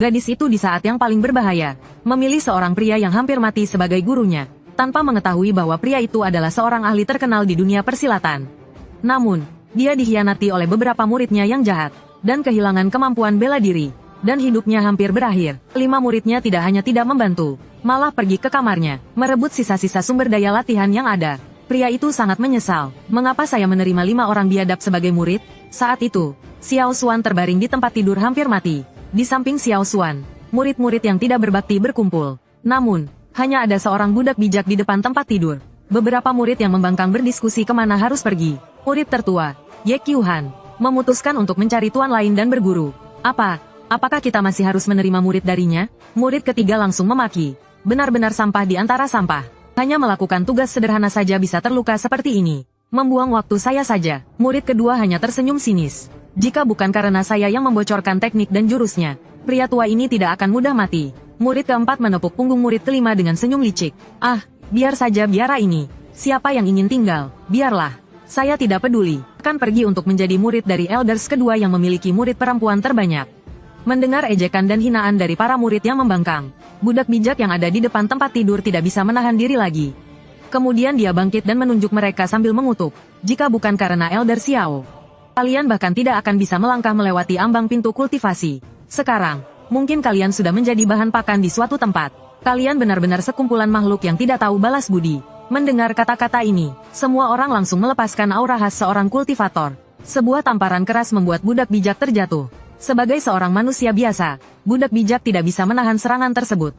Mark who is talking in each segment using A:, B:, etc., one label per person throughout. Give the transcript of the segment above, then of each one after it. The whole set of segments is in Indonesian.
A: Gadis itu di saat yang paling berbahaya, memilih seorang pria yang hampir mati sebagai gurunya, tanpa mengetahui bahwa pria itu adalah seorang ahli terkenal di dunia persilatan. Namun, dia dikhianati oleh beberapa muridnya yang jahat, dan kehilangan kemampuan bela diri, dan hidupnya hampir berakhir. 5 muridnya tidak hanya tidak membantu, malah pergi ke kamarnya, merebut sisa-sisa sumber daya latihan yang ada. Pria itu sangat menyesal, mengapa saya menerima 5 orang biadab sebagai murid? Saat itu, Xiao Xuan terbaring di tempat tidur hampir mati. Di samping Xiao Xuan, murid-murid yang tidak berbakti berkumpul. Namun, hanya ada seorang budak bijak di depan tempat tidur. Beberapa murid yang membangkang berdiskusi kemana harus pergi. Murid tertua, Ye Qiuhan, memutuskan untuk mencari tuan lain dan berguru. Apakah kita masih harus menerima murid darinya? Murid ketiga langsung memaki. Benar-benar sampah di antara sampah. Hanya melakukan tugas sederhana saja bisa terluka seperti ini. Membuang waktu saya saja. Murid kedua hanya tersenyum sinis. Jika bukan karena saya yang membocorkan teknik dan jurusnya, pria tua ini tidak akan mudah mati. Murid keempat menepuk punggung murid kelima dengan senyum licik. Biar saja biara ini. Siapa yang ingin tinggal, biarlah. Saya tidak peduli. Akan pergi untuk menjadi murid dari elders kedua yang memiliki murid perempuan terbanyak. Mendengar ejekan dan hinaan dari para murid yang membangkang, budak bijak yang ada di depan tempat tidur tidak bisa menahan diri lagi. Kemudian dia bangkit dan menunjuk mereka sambil mengutuk. Jika bukan karena Elder Xiao, kalian bahkan tidak akan bisa melangkah melewati ambang pintu kultivasi. Sekarang, mungkin kalian sudah menjadi bahan pakan di suatu tempat. Kalian benar-benar sekumpulan makhluk yang tidak tahu balas budi. Mendengar kata-kata ini, semua orang langsung melepaskan aura khas seorang kultivator. Sebuah tamparan keras membuat budak bijak terjatuh. Sebagai seorang manusia biasa, budak bijak tidak bisa menahan serangan tersebut.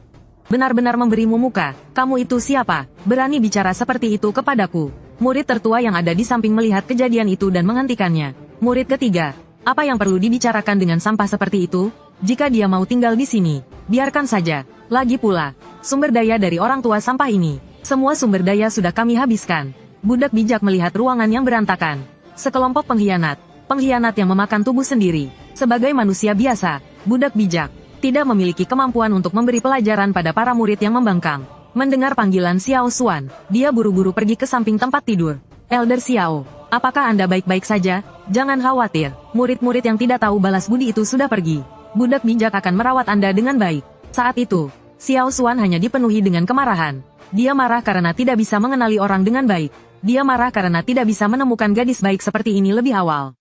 A: Benar-benar memberimu muka. Kamu itu siapa? Berani bicara seperti itu kepadaku. Murid tertua yang ada di samping melihat kejadian itu dan menghentikannya. Murid ketiga, apa yang perlu dibicarakan dengan sampah seperti itu? Jika dia mau tinggal di sini, biarkan saja. Lagi pula, sumber daya dari orang tua sampah ini, semua sumber daya sudah kami habiskan. Budak bijak melihat ruangan yang berantakan. Sekelompok pengkhianat yang memakan tubuh sendiri. Sebagai manusia biasa, budak bijak tidak memiliki kemampuan untuk memberi pelajaran pada para murid yang membangkang. Mendengar panggilan Xiao Xuan, dia buru-buru pergi ke samping tempat tidur. Elder Xiao, apakah Anda baik-baik saja? Jangan khawatir, murid-murid yang tidak tahu balas budi itu sudah pergi. Budak bijak akan merawat Anda dengan baik. Saat itu, Xiao Xuan hanya dipenuhi dengan kemarahan. Dia marah karena tidak bisa mengenali orang dengan baik. Dia marah karena tidak bisa menemukan gadis baik seperti ini lebih awal.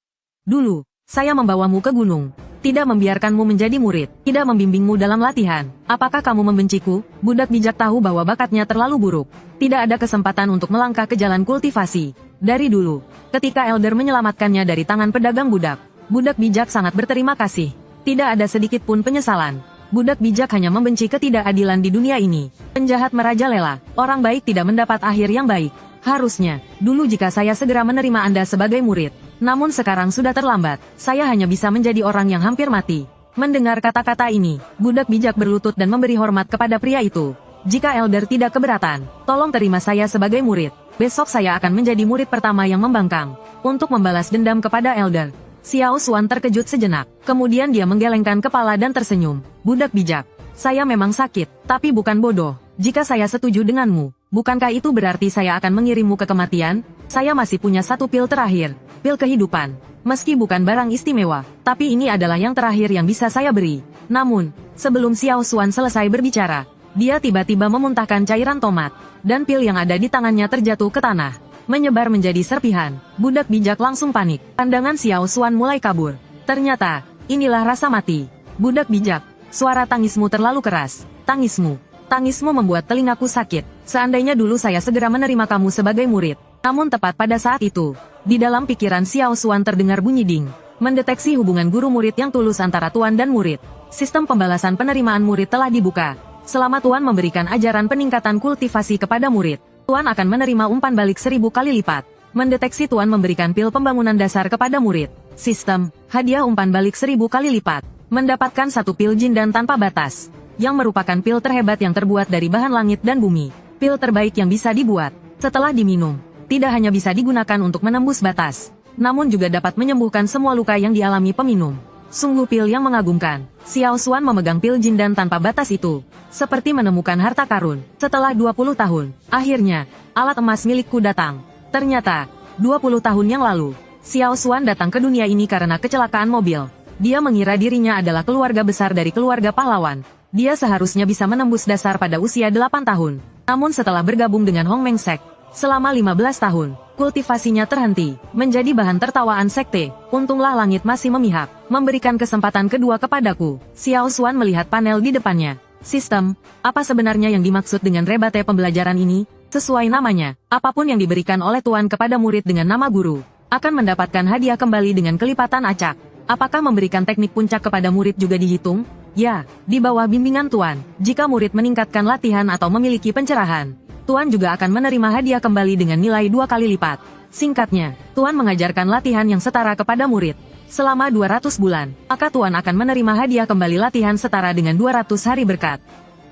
A: Dulu, saya membawamu ke gunung. Tidak membiarkanmu menjadi murid. Tidak membimbingmu dalam latihan. Apakah kamu membenciku? Budak bijak tahu bahwa bakatnya terlalu buruk. Tidak ada kesempatan untuk melangkah ke jalan kultivasi. Dari dulu, ketika Elder menyelamatkannya dari tangan pedagang budak, budak bijak sangat berterima kasih. Tidak ada sedikit pun penyesalan. Budak bijak hanya membenci ketidakadilan di dunia ini. Penjahat merajalela. Orang baik tidak mendapat akhir yang baik. Harusnya, dulu jika saya segera menerima Anda sebagai murid. Namun sekarang sudah terlambat. Saya hanya bisa menjadi orang yang hampir mati. Mendengar kata-kata ini, budak bijak berlutut dan memberi hormat kepada pria itu. Jika Elder tidak keberatan, tolong terima saya sebagai murid. Besok saya akan menjadi murid pertama yang membangkang. Untuk membalas dendam kepada Elder. Xiao Xuan terkejut sejenak. Kemudian dia menggelengkan kepala dan tersenyum. Budak bijak. Saya memang sakit, tapi bukan bodoh. Jika saya setuju denganmu, bukankah itu berarti saya akan mengirimmu ke kematian? Saya masih punya satu pil terakhir. Pil kehidupan. Meski bukan barang istimewa, tapi ini adalah yang terakhir yang bisa saya beri. Namun, sebelum Xiao Xuan selesai berbicara, dia tiba-tiba memuntahkan cairan tomat. Dan pil yang ada di tangannya terjatuh ke tanah. Menyebar menjadi serpihan. Budak bijak langsung panik. Pandangan Xiao Xuan mulai kabur. Ternyata, inilah rasa mati. Budak bijak, suara tangismu terlalu keras. Tangismu membuat telingaku sakit. Seandainya dulu saya segera menerima kamu sebagai murid. Namun tepat pada saat itu, di dalam pikiran Xiao Xuan terdengar bunyi ding. Mendeteksi hubungan guru murid yang tulus antara tuan dan murid. Sistem pembalasan penerimaan murid telah dibuka. Selama tuan memberikan ajaran peningkatan kultivasi kepada murid, tuan akan menerima umpan balik 1000 kali lipat. Mendeteksi tuan memberikan pil pembangunan dasar kepada murid. Sistem, hadiah umpan balik 1000 kali lipat. Mendapatkan satu pil jindan tanpa batas. Yang merupakan pil terhebat yang terbuat dari bahan langit dan bumi. Pil terbaik yang bisa dibuat. Setelah diminum, tidak hanya bisa digunakan untuk menembus batas, namun juga dapat menyembuhkan semua luka yang dialami peminum. Sungguh pil yang mengagumkan. Xiao Xuan memegang pil jindan tanpa batas itu, seperti menemukan harta karun. Setelah 20 tahun, akhirnya, alat emas milikku datang. Ternyata, 20 tahun yang lalu, Xiao Xuan datang ke dunia ini karena kecelakaan mobil. Dia mengira dirinya adalah keluarga besar dari keluarga pahlawan. Dia seharusnya bisa menembus dasar pada usia 8 tahun. Namun setelah bergabung dengan Hongmeng Sect, selama 15 tahun, kultivasinya terhenti, menjadi bahan tertawaan sekte. Untunglah langit masih memihak, memberikan kesempatan kedua kepadaku. Xiao Xuan melihat panel di depannya. Sistem, apa sebenarnya yang dimaksud dengan rebate pembelajaran ini? Sesuai namanya, apapun yang diberikan oleh Tuan kepada murid dengan nama guru, akan mendapatkan hadiah kembali dengan kelipatan acak. Apakah memberikan teknik puncak kepada murid juga dihitung? Ya, di bawah bimbingan Tuan, jika murid meningkatkan latihan atau memiliki pencerahan, Tuan juga akan menerima hadiah kembali dengan nilai 2 kali lipat. Singkatnya, Tuan mengajarkan latihan yang setara kepada murid selama 200 bulan, maka Tuan akan menerima hadiah kembali latihan setara dengan 200 hari berkat.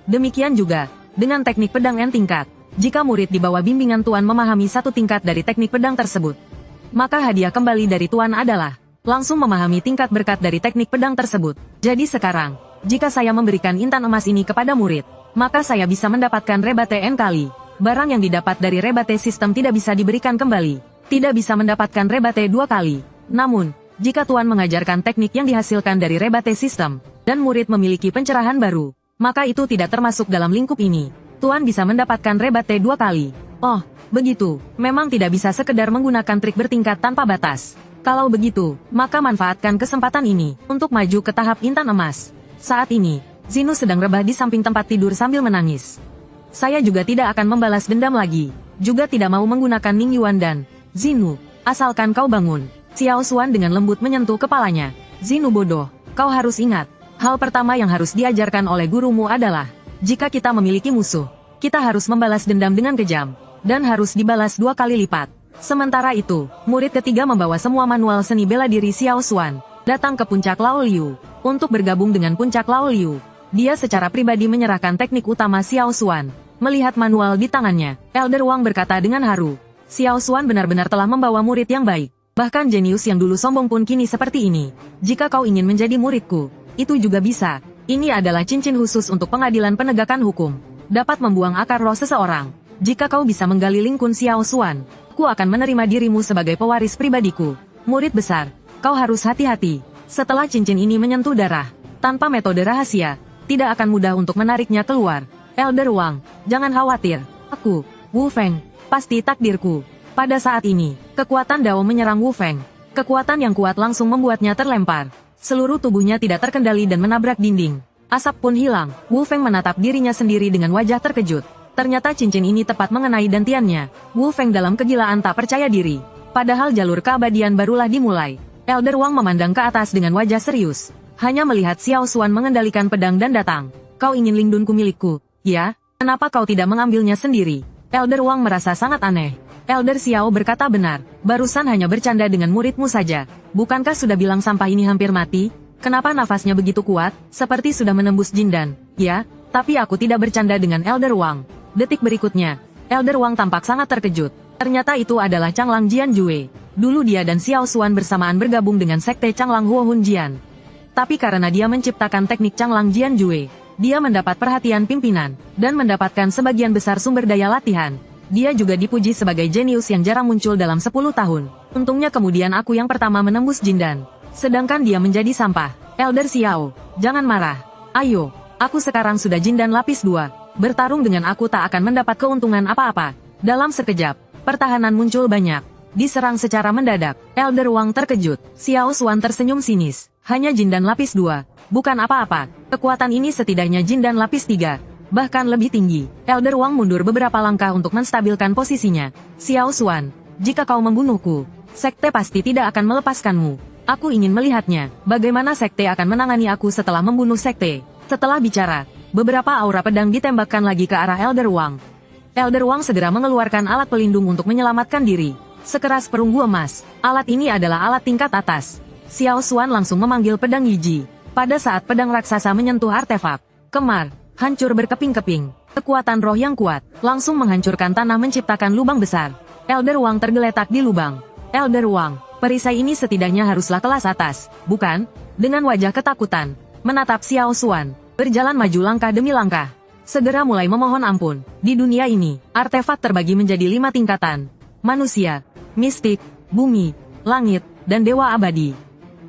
A: Demikian juga, dengan teknik pedang N tingkat, jika murid di bawah bimbingan Tuan memahami satu tingkat dari teknik pedang tersebut, maka hadiah kembali dari Tuan adalah langsung memahami tingkat berkat dari teknik pedang tersebut. Jadi sekarang, jika saya memberikan intan emas ini kepada murid, maka saya bisa mendapatkan rebate N kali. Barang yang didapat dari rebate sistem tidak bisa diberikan kembali. Tidak bisa mendapatkan rebate 2 kali. Namun, jika Tuan mengajarkan teknik yang dihasilkan dari rebate sistem, dan murid memiliki pencerahan baru, maka itu tidak termasuk dalam lingkup ini. Tuan bisa mendapatkan rebate 2 kali. Oh, begitu. Memang tidak bisa sekedar menggunakan trik bertingkat tanpa batas. Kalau begitu, maka manfaatkan kesempatan ini untuk maju ke tahap intan emas. Saat ini, Zinu sedang rebah di samping tempat tidur sambil menangis. Saya juga tidak akan membalas dendam lagi. Juga tidak mau menggunakan Ning Yuan dan Zinu, asalkan kau bangun. Xiao Xuan dengan lembut menyentuh kepalanya. Zinu bodoh, kau harus ingat. Hal pertama yang harus diajarkan oleh gurumu adalah, jika kita memiliki musuh, kita harus membalas dendam dengan kejam, dan harus dibalas 2 kali lipat. Sementara itu, murid ketiga membawa semua manual seni bela diri Xiao Xuan, datang ke puncak Lao Liu, untuk bergabung dengan puncak Lao Liu. Dia secara pribadi menyerahkan teknik utama Xiao Xuan. Melihat manual di tangannya, Elder Wang berkata dengan haru, Xiao Xuan benar-benar telah membawa murid yang baik. Bahkan jenius yang dulu sombong pun kini seperti ini. Jika kau ingin menjadi muridku, itu juga bisa. Ini adalah cincin khusus untuk pengadilan penegakan hukum. Dapat membuang akar roh seseorang. Jika kau bisa menggali lingkun Xiao Xuan, aku akan menerima dirimu sebagai pewaris pribadiku. Murid besar, kau harus hati-hati. Setelah cincin ini menyentuh darah, tanpa metode rahasia, tidak akan mudah untuk menariknya keluar. Elder Wang, jangan khawatir. Aku, Wu Feng, pasti takdirku. Pada saat ini, kekuatan Dao menyerang Wu Feng. Kekuatan yang kuat langsung membuatnya terlempar. Seluruh tubuhnya tidak terkendali dan menabrak dinding. Asap pun hilang. Wu Feng menatap dirinya sendiri dengan wajah terkejut. Ternyata cincin ini tepat mengenai dantiannya. Wu Feng dalam kegilaan tak percaya diri. Padahal jalur keabadian barulah dimulai. Elder Wang memandang ke atas dengan wajah serius. Hanya melihat Xiao Xuan mengendalikan pedang dan datang. Kau ingin lindunku milikku, ya? Kenapa kau tidak mengambilnya sendiri? Elder Wang merasa sangat aneh. Elder Xiao berkata benar, barusan hanya bercanda dengan muridmu saja. Bukankah sudah bilang sampah ini hampir mati? Kenapa nafasnya begitu kuat, seperti sudah menembus jindan? Ya, tapi aku tidak bercanda dengan Elder Wang. Detik berikutnya, Elder Wang tampak sangat terkejut. Ternyata itu adalah Changlang Jianjue. Dulu dia dan Xiao Xuan bersamaan bergabung dengan sekte Changlang Huohun Jian. Tapi karena dia menciptakan teknik Changlang Jianjue, dia mendapat perhatian pimpinan, dan mendapatkan sebagian besar sumber daya latihan. Dia juga dipuji sebagai jenius yang jarang muncul dalam 10 tahun. Untungnya kemudian aku yang pertama menembus jindan. Sedangkan dia menjadi sampah. Elder Xiao, jangan marah. Ayo, aku sekarang sudah jindan lapis 2. Bertarung dengan aku tak akan mendapat keuntungan apa-apa. Dalam sekejap, pertahanan muncul banyak. Diserang secara mendadak. Elder Wang terkejut. Xiao Xuan tersenyum sinis. Hanya jindan lapis 2. Bukan apa-apa. Kekuatan ini setidaknya jindan lapis 3. Bahkan lebih tinggi. Elder Wang mundur beberapa langkah untuk menstabilkan posisinya. Xiao Xuan, jika kau membunuhku, sekte pasti tidak akan melepaskanmu. Aku ingin melihatnya. Bagaimana sekte akan menangani aku setelah membunuh sekte. Setelah bicara, beberapa aura pedang ditembakkan lagi ke arah Elder Wang. Elder Wang segera mengeluarkan alat pelindung untuk menyelamatkan diri. Sekeras perunggu emas. Alat ini adalah alat tingkat atas. Xiao Xuan langsung memanggil pedang Yiji. Pada saat pedang raksasa menyentuh artefak, Kemar, hancur berkeping-keping. Kekuatan roh yang kuat, langsung menghancurkan tanah menciptakan lubang besar. Elder Wang tergeletak di lubang. Elder Wang, perisai ini setidaknya haruslah kelas atas, bukan? Dengan wajah ketakutan, menatap Xiao Xuan, berjalan maju langkah demi langkah. Segera mulai memohon ampun. Di dunia ini, artefak terbagi menjadi 5 tingkatan. Manusia, mistik, bumi, langit, dan dewa abadi.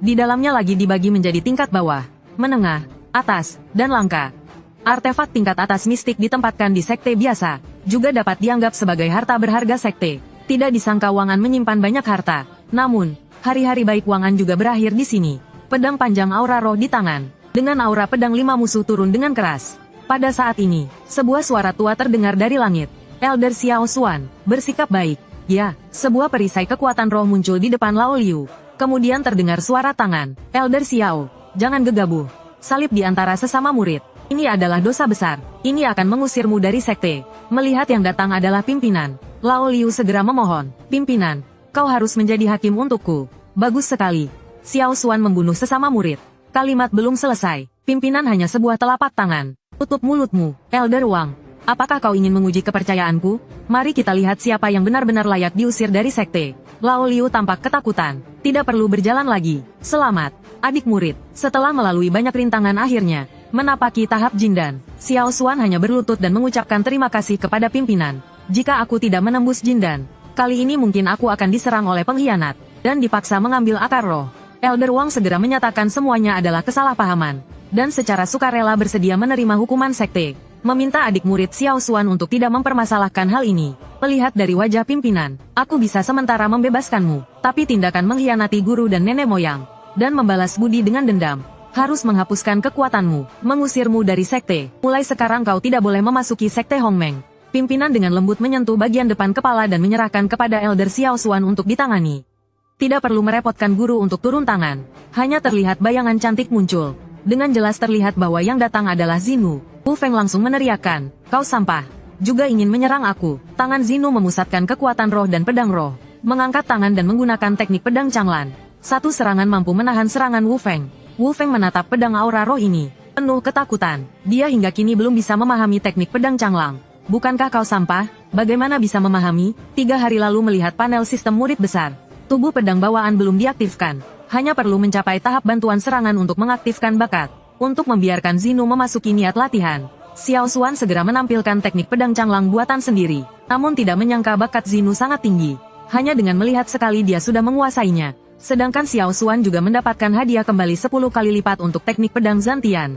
A: Di dalamnya lagi dibagi menjadi tingkat bawah, menengah, atas, dan langka. Artefak tingkat atas mistik ditempatkan di sekte biasa, juga dapat dianggap sebagai harta berharga sekte. Tidak disangka Wang An menyimpan banyak harta. Namun, hari-hari baik Wang An juga berakhir di sini. Pedang panjang aura roh di tangan. Dengan aura pedang 5 musuh turun dengan keras. Pada saat ini, sebuah suara tua terdengar dari langit. Elder Xiao Xuan, bersikap baik. Ya, sebuah perisai kekuatan roh muncul di depan Lao Liu. Kemudian terdengar suara tangan. Elder Xiao, jangan gegabah. Salib di antara sesama murid. Ini adalah dosa besar. Ini akan mengusirmu dari sekte. Melihat yang datang adalah pimpinan. Lao Liu segera memohon. Pimpinan, kau harus menjadi hakim untukku. Bagus sekali. Xiao Xuan membunuh sesama murid. Kalimat belum selesai. Pimpinan hanya sebuah telapak tangan. Tutup mulutmu, Elder Wang. Apakah kau ingin menguji kepercayaanku? Mari kita lihat siapa yang benar-benar layak diusir dari sekte. Lao Liu tampak ketakutan. Tidak perlu berjalan lagi. Selamat, adik murid. Setelah melalui banyak rintangan akhirnya menapaki tahap Jindan, Xiao Xuan hanya berlutut dan mengucapkan terima kasih kepada pimpinan. Jika aku tidak menembus Jindan, kali ini mungkin aku akan diserang oleh pengkhianat, dan dipaksa mengambil akar roh. Elder Wang segera menyatakan semuanya adalah kesalahpahaman, dan secara sukarela bersedia menerima hukuman sekte. Meminta adik murid Xiao Xuan untuk tidak mempermasalahkan hal ini. Melihat dari wajah pimpinan, aku bisa sementara membebaskanmu, tapi tindakan mengkhianati guru dan nenek moyang, dan membalas budi dengan dendam, harus menghapuskan kekuatanmu, mengusirmu dari sekte. Mulai sekarang kau tidak boleh memasuki sekte Hongmeng. Pimpinan dengan lembut menyentuh bagian depan kepala dan menyerahkan kepada Elder Xiao Xuan untuk ditangani. Tidak perlu merepotkan guru untuk turun tangan. Hanya terlihat bayangan cantik muncul. Dengan jelas terlihat bahwa yang datang adalah Zinu. Wu Feng langsung meneriakkan, kau sampah. Juga ingin menyerang aku. Tangan Zinu memusatkan kekuatan roh dan pedang roh. Mengangkat tangan dan menggunakan teknik pedang Changlan. Satu serangan mampu menahan serangan Wu Feng. Wu Feng menatap pedang aura roh ini, penuh ketakutan. Dia hingga kini belum bisa memahami teknik pedang Changlang. Bukankah kau sampah? Bagaimana bisa memahami? 3 hari lalu melihat panel sistem murid besar. Tubuh pedang bawaan belum diaktifkan. Hanya perlu mencapai tahap bantuan serangan untuk mengaktifkan bakat. Untuk membiarkan Zinu memasuki niat latihan, Xiao Xuan segera menampilkan teknik pedang Changlang buatan sendiri. Namun tidak menyangka bakat Zinu sangat tinggi. Hanya dengan melihat sekali dia sudah menguasainya. Sedangkan Xiao Xuan juga mendapatkan hadiah kembali 10 kali lipat untuk teknik pedang Zantian.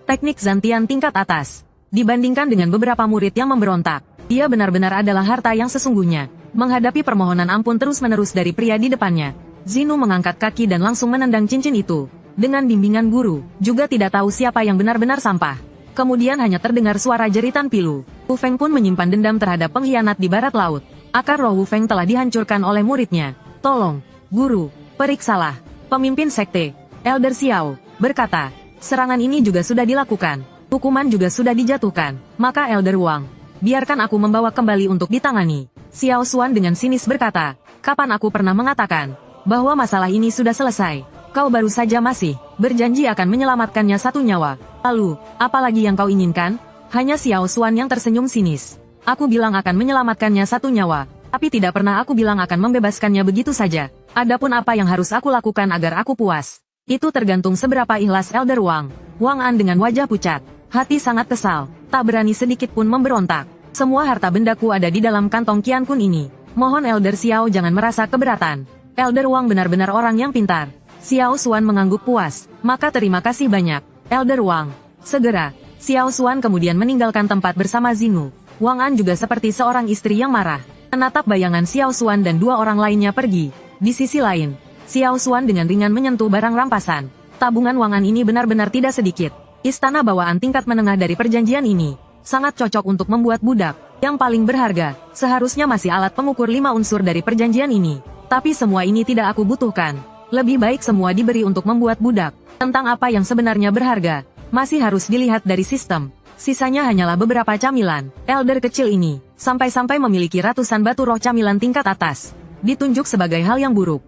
A: Teknik Zantian tingkat atas. Dibandingkan dengan beberapa murid yang memberontak, dia benar-benar adalah harta yang sesungguhnya. Menghadapi permohonan ampun terus-menerus dari pria di depannya, Zinu mengangkat kaki dan langsung menendang cincin itu. Dengan bimbingan guru, juga tidak tahu siapa yang benar-benar sampah. Kemudian hanya terdengar suara jeritan pilu. Wu Feng pun menyimpan dendam terhadap pengkhianat di barat laut. Akar roh Wu Feng telah dihancurkan oleh muridnya. Tolong, guru. Periksalah. Pemimpin sekte, Elder Xiao, berkata, serangan ini juga sudah dilakukan. Hukuman juga sudah dijatuhkan. Maka Elder Wang, biarkan aku membawa kembali untuk ditangani. Xiao Xuan dengan sinis berkata, kapan aku pernah mengatakan bahwa masalah ini sudah selesai? Kau baru saja masih berjanji akan menyelamatkannya 1 nyawa. Lalu, apalagi yang kau inginkan? Hanya Xiao Xuan yang tersenyum sinis. Aku bilang akan menyelamatkannya 1 nyawa, tapi tidak pernah aku bilang akan membebaskannya begitu saja. Adapun apa yang harus aku lakukan agar aku puas, itu tergantung seberapa ikhlas Elder Wang. Wang An dengan wajah pucat, hati sangat kesal, tak berani sedikit pun memberontak. Semua harta bendaku ada di dalam kantong Qian Kun ini. Mohon Elder Xiao jangan merasa keberatan. Elder Wang benar-benar orang yang pintar. Xiao Xuan mengangguk puas. Maka terima kasih banyak, Elder Wang. Segera, Xiao Xuan kemudian meninggalkan tempat bersama Zinu. Wang An juga seperti seorang istri yang marah. Menatap bayangan Xiao Xuan dan 2 orang lainnya pergi. Di sisi lain, Xiao Xuan dengan ringan menyentuh barang rampasan. Tabungan Wang An ini benar-benar tidak sedikit. Istana bawaan tingkat menengah dari perjanjian ini sangat cocok untuk membuat budak. Yang paling berharga, seharusnya masih alat pengukur 5 unsur dari perjanjian ini. Tapi semua ini tidak aku butuhkan. Lebih baik semua diberi untuk membuat budak. Tentang apa yang sebenarnya berharga, masih harus dilihat dari sistem. Sisanya hanyalah beberapa camilan. Elder kecil ini, sampai-sampai memiliki ratusan batu roh camilan tingkat atas. Ditunjuk sebagai hal yang buruk.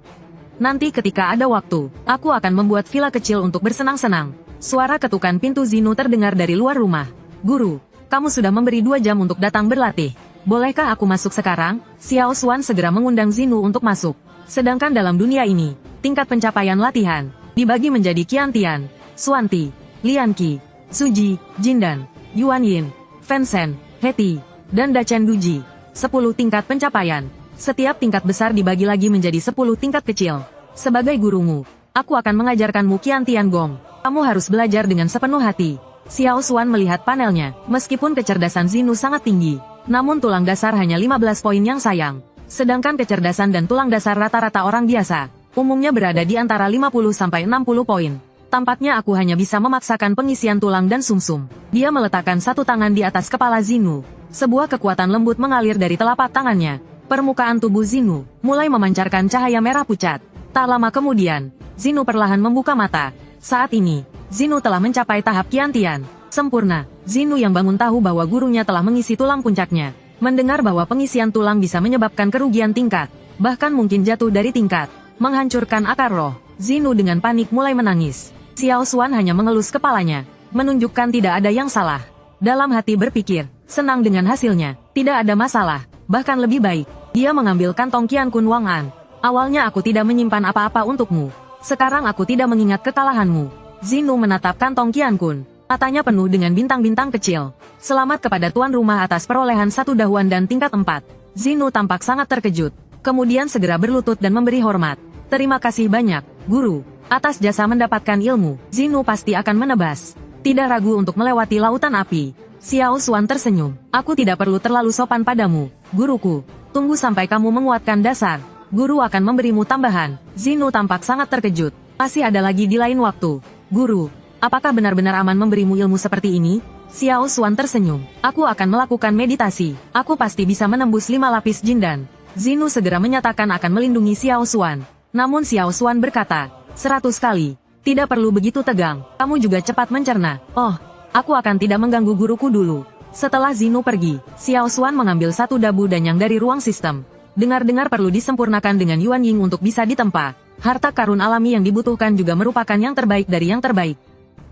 A: Nanti ketika ada waktu, aku akan membuat villa kecil untuk bersenang-senang. Suara ketukan pintu Zinu terdengar dari luar rumah. Guru, kamu sudah memberi 2 jam untuk datang berlatih. Bolehkah aku masuk sekarang? Xiao Xuan segera mengundang Zinu untuk masuk. Sedangkan dalam dunia ini, tingkat pencapaian latihan dibagi menjadi Qiantian, Xuanti, Lianqi, Suji, Jindan, Yuan Yin, Fensen, Heti, dan Dachen Duji. 10 tingkat pencapaian. Setiap tingkat besar dibagi lagi menjadi 10 tingkat kecil. Sebagai gurumu, Aku akan mengajarkanmu Qian Tian Gong. Kamu harus belajar dengan sepenuh hati. Xiao Xuan melihat panelnya. Meskipun kecerdasan Zinu sangat tinggi, namun tulang dasar hanya 15 poin yang sayang. Sedangkan kecerdasan dan tulang dasar rata-rata orang biasa, umumnya berada di antara 50-60 poin. Tampaknya aku hanya bisa memaksakan pengisian tulang dan sumsum. Dia meletakkan satu tangan di atas kepala Zinu. Sebuah kekuatan lembut mengalir dari telapak tangannya. Permukaan tubuh Zinu mulai memancarkan cahaya merah pucat. Tak lama kemudian, Zinu perlahan membuka mata. Saat ini, Zinu telah mencapai tahap Qian Tian. Sempurna. Zinu yang bangun tahu bahwa gurunya telah mengisi tulang puncaknya. Mendengar bahwa pengisian tulang bisa menyebabkan kerugian tingkat, bahkan mungkin jatuh dari tingkat, menghancurkan akar roh. Zinu dengan panik mulai menangis. Xiao Xuan hanya mengelus kepalanya, menunjukkan tidak ada yang salah. Dalam hati berpikir, senang dengan hasilnya, tidak ada masalah, bahkan lebih baik. Dia mengambil kantong Qian Kun Wang An. Awalnya aku tidak menyimpan apa-apa untukmu. Sekarang aku tidak mengingat kekalahanmu. Zinu menatap kantong Qian Kun. Matanya penuh dengan bintang-bintang kecil. Selamat kepada tuan rumah atas perolehan 1 dahuan dan tingkat 4. Zinu tampak sangat terkejut. Kemudian segera berlutut dan memberi hormat. Terima kasih banyak, guru. Atas jasa mendapatkan ilmu, Zinu pasti akan menebas. Tidak ragu untuk melewati lautan api. Xiao Xuan tersenyum. Aku tidak perlu terlalu sopan padamu, guruku. Tunggu sampai kamu menguatkan dasar. Guru akan memberimu tambahan. Zinu tampak sangat terkejut. Masih ada lagi di lain waktu. Guru, apakah benar-benar aman memberimu ilmu seperti ini? Xiao Xuan tersenyum. Aku akan melakukan meditasi. Aku pasti bisa menembus 5 lapis jindan. Zinu segera menyatakan akan melindungi Xiao Xuan. Namun Xiao Xuan berkata, 100 kali. Tidak perlu begitu tegang. Kamu juga cepat mencerna. Oh, aku akan tidak mengganggu guruku dulu. Setelah Zinu pergi, Xiao Xuan mengambil satu dabu danyang dari ruang sistem. Dengar-dengar perlu disempurnakan dengan Yuan Ying untuk bisa ditempa. Harta karun alami yang dibutuhkan juga merupakan yang terbaik dari yang terbaik.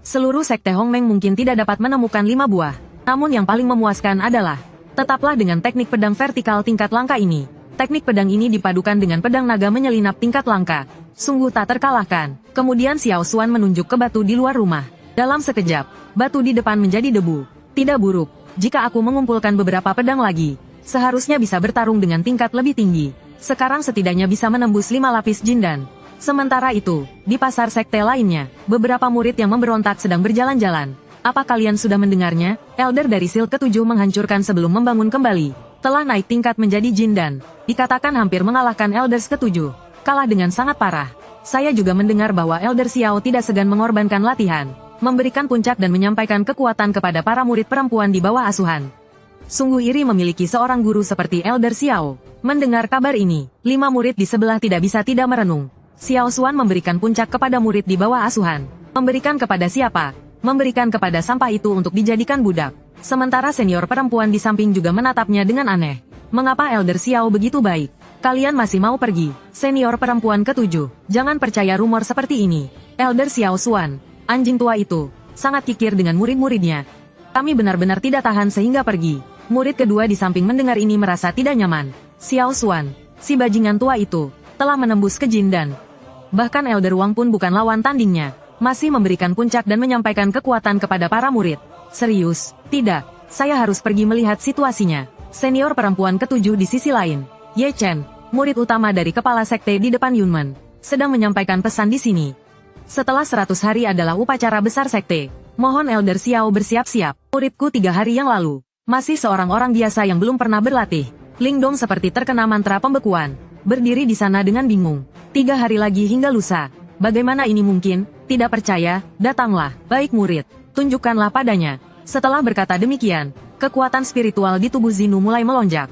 A: Seluruh sekte Hongmeng mungkin tidak dapat menemukan 5 buah. Namun yang paling memuaskan adalah, tetaplah dengan teknik pedang vertikal tingkat langka ini. Teknik pedang ini dipadukan dengan pedang naga menyelinap tingkat langka. Sungguh tak terkalahkan. Kemudian Xiao Xuan menunjuk ke batu di luar rumah. Dalam sekejap, batu di depan menjadi debu. Tidak buruk. Jika aku mengumpulkan beberapa pedang lagi, seharusnya bisa bertarung dengan tingkat lebih tinggi. Sekarang setidaknya bisa menembus 5 lapis jindan. Sementara itu, di pasar sekte lainnya, beberapa murid yang memberontak sedang berjalan-jalan. Apa kalian sudah mendengarnya? Elder dari Silk ke-7 menghancurkan sebelum membangun kembali. Telah naik tingkat menjadi jindan. Dikatakan hampir mengalahkan Elders ke-7. Kalah dengan sangat parah. Saya juga mendengar bahwa Elder Xiao tidak segan mengorbankan latihan, memberikan puncak dan menyampaikan kekuatan kepada para murid perempuan di bawah asuhan. Sungguh iri memiliki seorang guru seperti Elder Xiao. Mendengar kabar ini, 5 murid di sebelah tidak bisa tidak merenung. Xiao Xuan memberikan puncak kepada murid di bawah asuhan. Memberikan kepada siapa? Memberikan kepada sampah itu untuk dijadikan budak. Sementara senior perempuan di samping juga menatapnya dengan aneh. Mengapa Elder Xiao begitu baik? Kalian masih mau pergi? Senior perempuan ke-7. Jangan percaya rumor seperti ini. Elder Xiao Xuan, anjing tua itu, sangat kikir dengan murid-muridnya. Kami benar-benar tidak tahan sehingga pergi. Murid kedua di samping mendengar ini merasa tidak nyaman. Xiao Xuan, si bajingan tua itu, telah menembus ke jindan. Bahkan Elder Wang pun bukan lawan tandingnya. Masih memberikan puncak dan menyampaikan kekuatan kepada para murid. Serius? Tidak. Saya harus pergi melihat situasinya. Senior perempuan ke-7 di sisi lain, Ye Chen, murid utama dari kepala sekte di depan Yunmen, sedang menyampaikan pesan di sini. Setelah 100 hari adalah upacara besar sekte. Mohon Elder Xiao bersiap-siap. Muridku 3 hari yang lalu, masih seorang orang biasa yang belum pernah berlatih. Lingdong seperti terkena mantra pembekuan. Berdiri di sana dengan bingung. 3 hari lagi hingga lusa. Bagaimana ini mungkin? Tidak percaya? Datanglah, baik murid. Tunjukkanlah padanya. Setelah berkata demikian, kekuatan spiritual di tubuh Zinu mulai melonjak.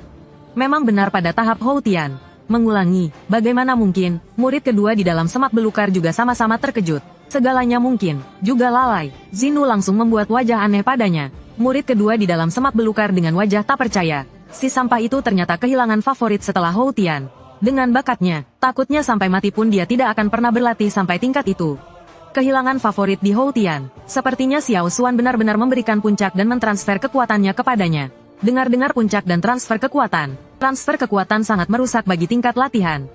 A: Memang benar pada tahap Houtian. Mengulangi, bagaimana mungkin? Murid kedua di dalam semak belukar juga sama-sama terkejut. Segalanya mungkin, juga lalai. Zinu langsung membuat wajah aneh padanya. Murid kedua di dalam semak belukar dengan wajah tak percaya. Si sampah itu ternyata kehilangan favorit setelah Houtian. Dengan bakatnya, takutnya sampai mati pun dia tidak akan pernah berlatih sampai tingkat itu. Kehilangan favorit di Houtian. Sepertinya Xiao Xuan benar-benar memberikan puncak dan mentransfer kekuatannya kepadanya. Dengar-dengar puncak dan transfer kekuatan. Transfer kekuatan sangat merusak bagi tingkat latihan.